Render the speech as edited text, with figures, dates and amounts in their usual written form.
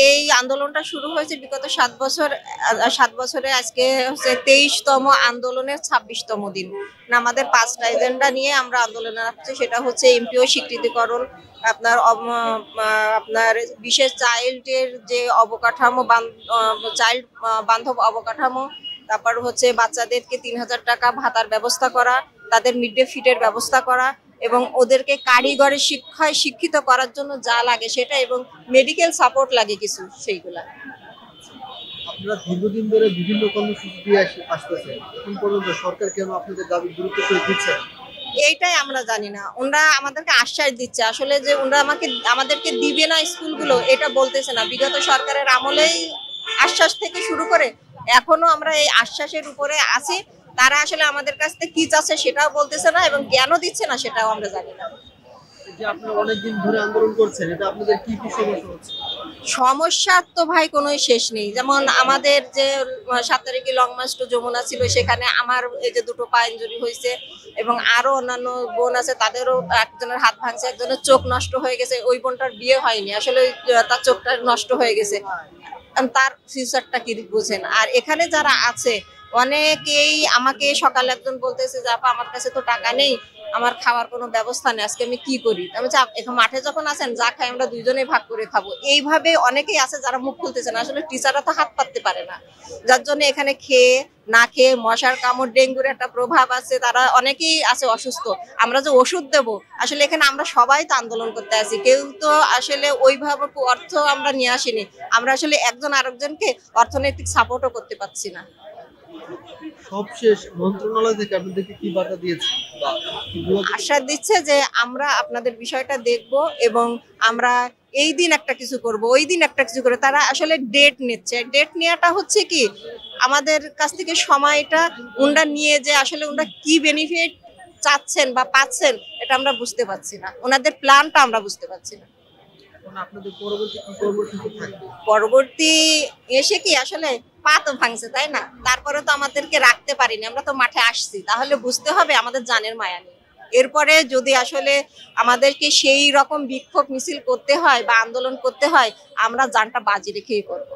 এই আন্দোলনটা শুরু হয়েছে বিগত 7 বছর। 7 বছরে আজকে হচ্ছে 23তম আন্দোলনের 26তম দিন। আমাদের 5টা এজেন্ডা নিয়ে আমরা আন্দোলনে নামছি। সেটা হচ্ছে এমপিও স্বীকৃতিকরণ, আপনার আপনার বিশেষ চাইল্ডের যে অবকাঠামো, চাইল্ড বান্ধব অবকাঠামো, তারপর হচ্ছে বাচ্চাদেরকে 3000 টাকা ভাতার ব্যবস্থা করা, তাদের মিড ডে ফিটের ব্যবস্থা করা এবং ওদেরকে কারিগরি শিক্ষায় শিক্ষিত করার জন্য যা লাগে সেটা, এবং মেডিকেল সাপোর্ট লাগে কিছু, সেইগুলা। আপনারা দীর্ঘদিন ধরে বিভিন্ন কর্মসূচি দিয়ে আসতেছেন, এখন পর্যন্ত সরকার কেন আপনাদের দাবি গুরুত্ব করে দিচ্ছে? এইটাই আমরা জানি না। ওনারা আমাদেরকে আশ্বাস দিচ্ছে আসলে যে ওনারা আমাদেরকে দিবে না স্কুলগুলো, এটা বলতেছে না। বিগত সরকারের আমলেই আশ্বাস থেকে শুরু করে এখনো আমরা এই আশ্বাসের উপরে আছি। তারা আসলে আমাদের কাছ থেকে কি চাচ্ছে সেটাও বলতেছে না, এবং কেন দিচ্ছে না সেটাও আমরা জানি না। যে আপনারা অনেকদিন ধরে আন্দোলন করছেন, এটা আপনাদের কি কি সমস্যা হচ্ছে? সমস্যার তো ভাই কোনো শেষ নেই। যেমন আমাদের যে 7 তারিখে লং মার্চ টু যমুনা ছিল, সেখানে আমার এই যে 2টো পা ইনজুরি হয়েছে, এবং আরো অন্যান্য বোন আছে, তাদেরও একজনের হাত ভাঙছে, একজনের চোখ নষ্ট হয়ে গেছে। ওই বোনটার বিয়ে হয়নি, আসলে তার চোখটা নষ্ট হয়ে গেছে। তার ফিউচারটা কি বুঝেন। আর এখানে যারা আছে অনেকেই, আমাকে সকালে একজন বলতেছে যে আপা আমার কাছে তো টাকা নেই, আমার খাওয়ার কোনো ব্যবস্থা নেই, আজকে আমি কি করি। আমি এখন মাঠে যখন আছেন যা খাই আমরা দুইজনেই ভাগ করে খাবো। এইভাবে অনেকেই আছে যারা মুখ খুলতেছে না। আসলে টিচাররা তো হাত পাততে পারে না, যার জন্য এখানে খেয়ে না খেয়ে মশার কামড়, ডেঙ্গুর একটা প্রভাব আছে, তারা অনেকেই আছে অসুস্থ। আমরা যে ওষুধ দেব, আসলে এখানে আমরা সবাই তো আন্দোলন করতে আসি, কেউ তো আসলে ওইভাবে অর্থ আমরা নিয়ে আসিনি। আমরা আসলে একজন আরেকজনকে অর্থনৈতিক সাপোর্টও করতে পারছি না। সবশেষ মন্ত্রণালয় থেকে আপনাদেরকে কি বার্তা দিয়েছে? আশ্বাস দিচ্ছে যে আমরা আপনাদের বিষয়টা দেখব, এবং আমরা এই দিন একটা কিছু করব, ওই দিন একটা কিছু করে। তারা আসলে ডেট নিচ্ছে। ডেট নেওয়াটা হচ্ছে কি, আমাদের কাছ থেকে সময়টা উনরা নিয়ে যে আসলে উনরা কি বেনিফিট চাচ্ছেন বা পাচ্ছেন এটা আমরা বুঝতে পারছি না। ওনাদের প্ল্যানটা আমরা বুঝতে পারছি না। আপনাদের পরবর্তী কি কর্মসূচি থাকবে? পরবর্তী এসে কি আসলে পা তো ভাঙছে, তাই না? তারপরে তো আমাদেরকে রাখতে পারিনি, আমরা তো মাঠে আসছি, তাহলে বুঝতে হবে আমাদের জানের মায়া নেই। এরপরে যদি আসলে আমাদেরকে সেই রকম বিক্ষোভ মিছিল করতে হয় বা আন্দোলন করতে হয়, আমরা জানটা বাজি রেখেই করবো।